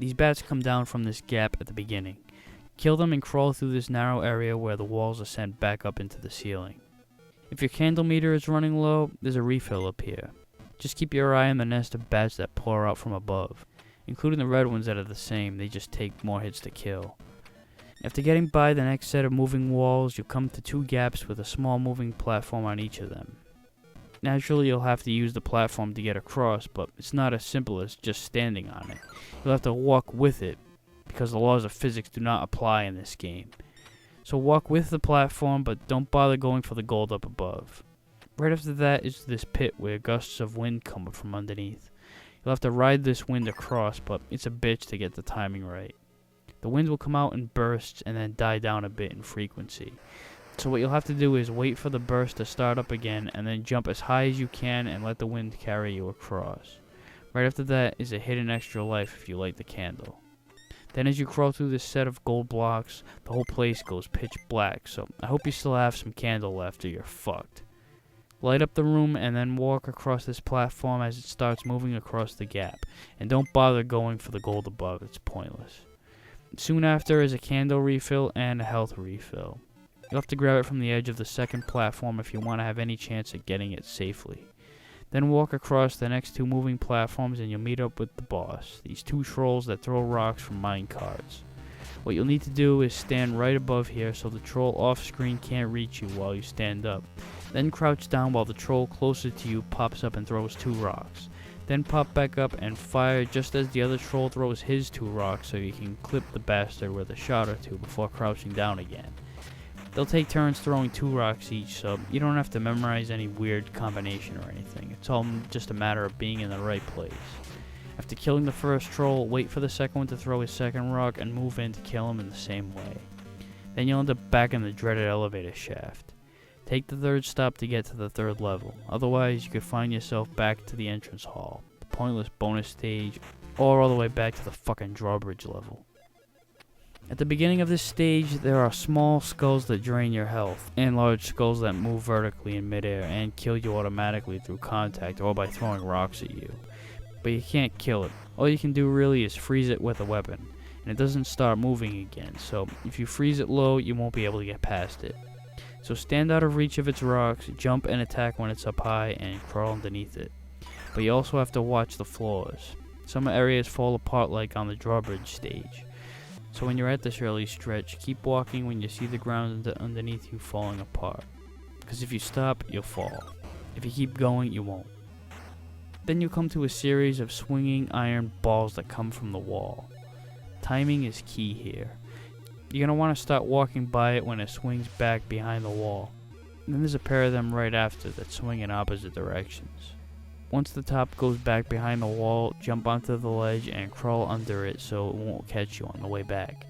These bats come down from this gap at the beginning. Kill them and crawl through this narrow area where the walls ascend back up into the ceiling. If your candle meter is running low, there's a refill up here. Just keep your eye on the nest of bats that pour out from above, including the red ones that are the same, they just take more hits to kill. After getting by the next set of moving walls, you'll come to 2 gaps with a small moving platform on each of them. Naturally, you'll have to use the platform to get across, but it's not as simple as just standing on it. You'll have to walk with it, because the laws of physics do not apply in this game. So walk with the platform, but don't bother going for the gold up above. Right after that is this pit where gusts of wind come up from underneath. You'll have to ride this wind across, but it's a bitch to get the timing right. The wind will come out in bursts and then die down a bit in frequency. So what you'll have to do is wait for the burst to start up again and then jump as high as you can and let the wind carry you across. Right after that is a hidden extra life if you light the candle. Then as you crawl through this set of gold blocks, the whole place goes pitch black, so I hope you still have some candle left or you're fucked. Light up the room and then walk across this platform as it starts moving across the gap, and don't bother going for the gold above, it's pointless. Soon after is a candle refill and a health refill. You'll have to grab it from the edge of the second platform if you want to have any chance at getting it safely. Then walk across the next 2 moving platforms and you'll meet up with the boss, these 2 trolls that throw rocks from mine carts. What you'll need to do is stand right above here so the troll off screen can't reach you while you stand up. Then crouch down while the troll closer to you pops up and throws 2 rocks. Then pop back up and fire just as the other troll throws his 2 rocks so you can clip the bastard with a shot or 2 before crouching down again. They'll take turns throwing 2 rocks each, so you don't have to memorize any weird combination or anything. It's all just a matter of being in the right place. After killing the first troll, wait for the second one to throw his second rock and move in to kill him in the same way. Then you'll end up back in the dreaded elevator shaft. Take the 3rd stop to get to the 3rd level, otherwise you could find yourself back to the entrance hall, the pointless bonus stage, or all the way back to the fucking drawbridge level. At the beginning of this stage, there are small skulls that drain your health, and large skulls that move vertically in midair and kill you automatically through contact or by throwing rocks at you. But you can't kill it. All you can do really is freeze it with a weapon, and it doesn't start moving again, so if you freeze it low, you won't be able to get past it. So stand out of reach of its rocks, jump and attack when it's up high, and crawl underneath it. But you also have to watch the floors. Some areas fall apart like on the drawbridge stage. So when you're at this early stretch, keep walking when you see the ground underneath you falling apart. Because if you stop, you'll fall. If you keep going, you won't. Then you come to a series of swinging iron balls that come from the wall. Timing is key here. You're going to want to start walking by it when it swings back behind the wall. And then there's a pair of them right after that swing in opposite directions. Once the top goes back behind the wall, jump onto the ledge and crawl under it so it won't catch you on the way back.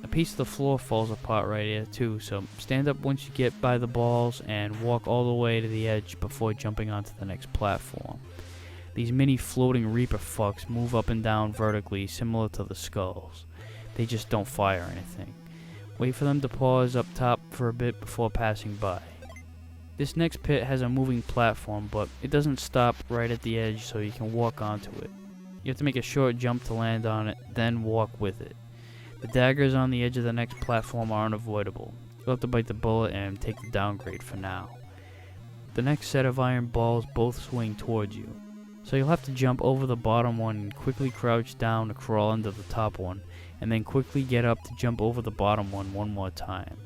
A piece of the floor falls apart right here too, so stand up once you get by the balls and walk all the way to the edge before jumping onto the next platform. These mini floating reaper fucks move up and down vertically similar to the skulls. They just don't fire anything. Wait for them to pause up top for a bit before passing by. This next pit has a moving platform, but it doesn't stop right at the edge so you can walk onto it. You have to make a short jump to land on it, then walk with it. The daggers on the edge of the next platform are unavoidable. You'll have to bite the bullet and take the downgrade for now. The next set of iron balls both swing towards you, so you'll have to jump over the bottom one and quickly crouch down to crawl under the top one, and then quickly get up to jump over the bottom one more time.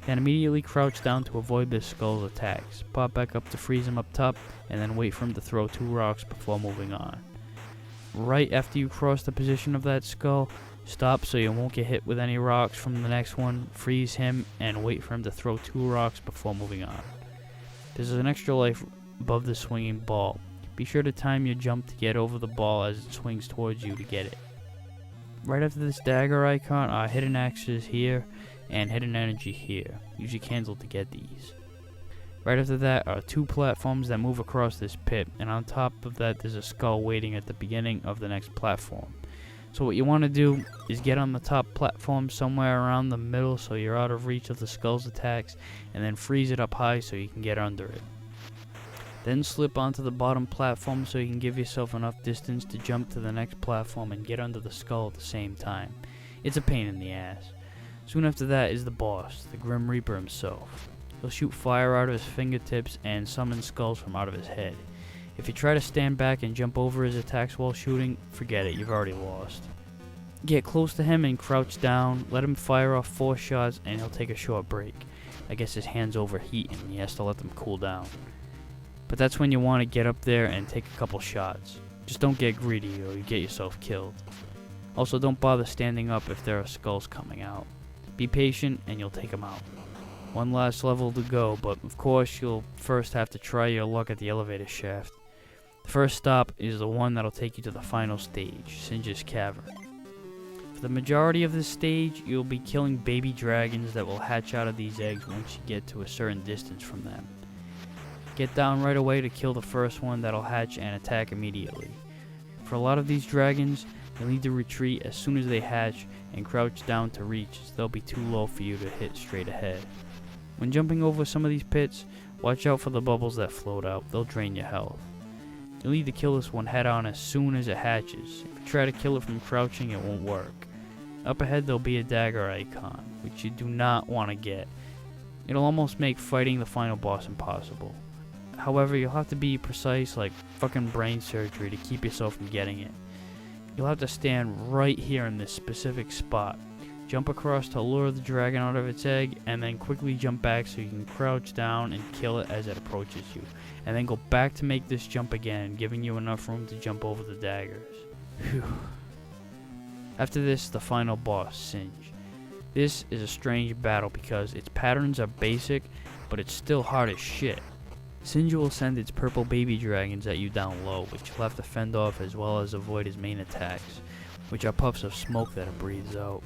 Then immediately crouch down to avoid this skull's attacks, pop back up to freeze him up top, and then wait for him to throw 2 rocks before moving on. Right after you cross the position of that skull, stop so you won't get hit with any rocks from the next one, freeze him, and wait for him to throw 2 rocks before moving on. There's an extra life above the swinging ball. Be sure to time your jump to get over the ball as it swings towards you to get it. Right after this dagger icon are hidden axes here, and hidden energy here. Use your candle to get these. Right after that are 2 platforms that move across this pit, and on top of that there's a skull waiting at the beginning of the next platform. So what you want to do is get on the top platform somewhere around the middle so you're out of reach of the skull's attacks, and then freeze it up high so you can get under it. Then slip onto the bottom platform so you can give yourself enough distance to jump to the next platform and get under the skull at the same time. It's a pain in the ass. Soon after that is the boss, the Grim Reaper himself. He'll shoot fire out of his fingertips and summon skulls from out of his head. If you try to stand back and jump over his attacks while shooting, forget it, you've already lost. Get close to him and crouch down, let him fire off 4 shots and he'll take a short break. I guess his hands overheat and he has to let them cool down. But that's when you want to get up there and take a couple shots. Just don't get greedy or you get yourself killed. Also, don't bother standing up if there are skulls coming out. Be patient and you'll take them out. One last level to go, but of course you'll first have to try your luck at the elevator shaft. The first stop is the one that'll take you to the final stage, Singe's Cavern. For the majority of this stage, you'll be killing baby dragons that will hatch out of these eggs once you get to a certain distance from them. Get down right away to kill the first one that'll hatch and attack immediately. For a lot of these dragons, you'll need to retreat as soon as they hatch and crouch down to reach, as they'll be too low for you to hit straight ahead. When jumping over some of these pits, watch out for the bubbles that float out, they'll drain your health. You'll need to kill this one head on as soon as it hatches. If you try to kill it from crouching, it won't work. Up ahead there'll be a dagger icon, which you do not want to get. It'll almost make fighting the final boss impossible. However, you'll have to be precise like fucking brain surgery to keep yourself from getting it. You'll have to stand right here in this specific spot. Jump across to lure the dragon out of its egg, and then quickly jump back so you can crouch down and kill it as it approaches you. And then go back to make this jump again, giving you enough room to jump over the daggers. Phew. After this, the final boss, Singe. This is a strange battle because its patterns are basic, but it's still hard as shit. Singe will send its purple baby dragons at you down low, which you'll have to fend off as well as avoid his main attacks, which are puffs of smoke that it breathes out.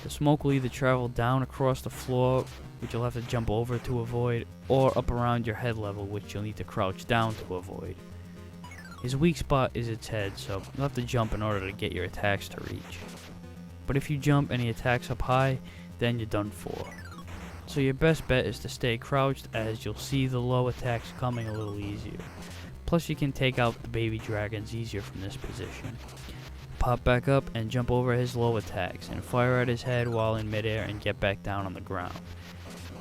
The smoke will either travel down across the floor, which you'll have to jump over to avoid, or up around your head level, which you'll need to crouch down to avoid. His weak spot is its head, so you'll have to jump in order to get your attacks to reach. But if you jump and he attacks up high, then you're done for. So your best bet is to stay crouched, as you'll see the low attacks coming a little easier. Plus you can take out the baby dragons easier from this position. Pop back up and jump over his low attacks and fire at his head while in midair and get back down on the ground.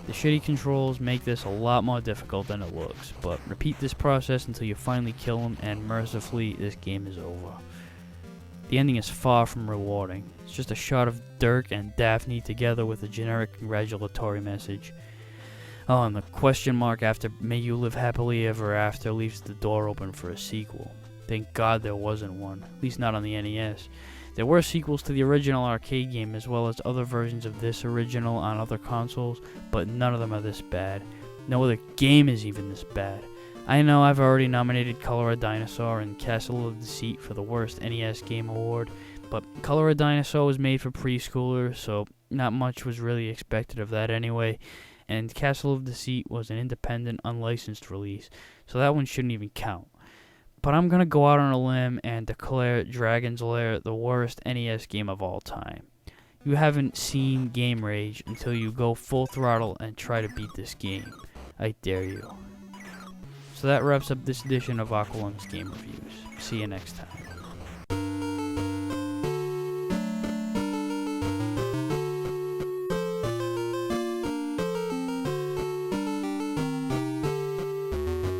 The shitty controls make this a lot more difficult than it looks, but repeat this process until you finally kill him and mercifully this game is over. The ending is far from rewarding. It's just a shot of Dirk and Daphne together with a generic congratulatory message. Oh, and the question mark after "May you live happily ever after" leaves the door open for a sequel. Thank God there wasn't one, at least not on the NES. There were sequels to the original arcade game as well as other versions of this original on other consoles, but none of them are this bad. No other game is even this bad. I know I've already nominated Color a Dinosaur and Castle of Deceit for the worst NES game award, but Color a Dinosaur was made for preschoolers, so not much was really expected of that anyway, and Castle of Deceit was an independent, unlicensed release, so that one shouldn't even count. But I'm gonna go out on a limb and declare Dragon's Lair the worst NES game of all time. You haven't seen Game Rage until you go full throttle and try to beat this game. I dare you. So that wraps up this edition of Aqualung's Game Reviews. See you next time.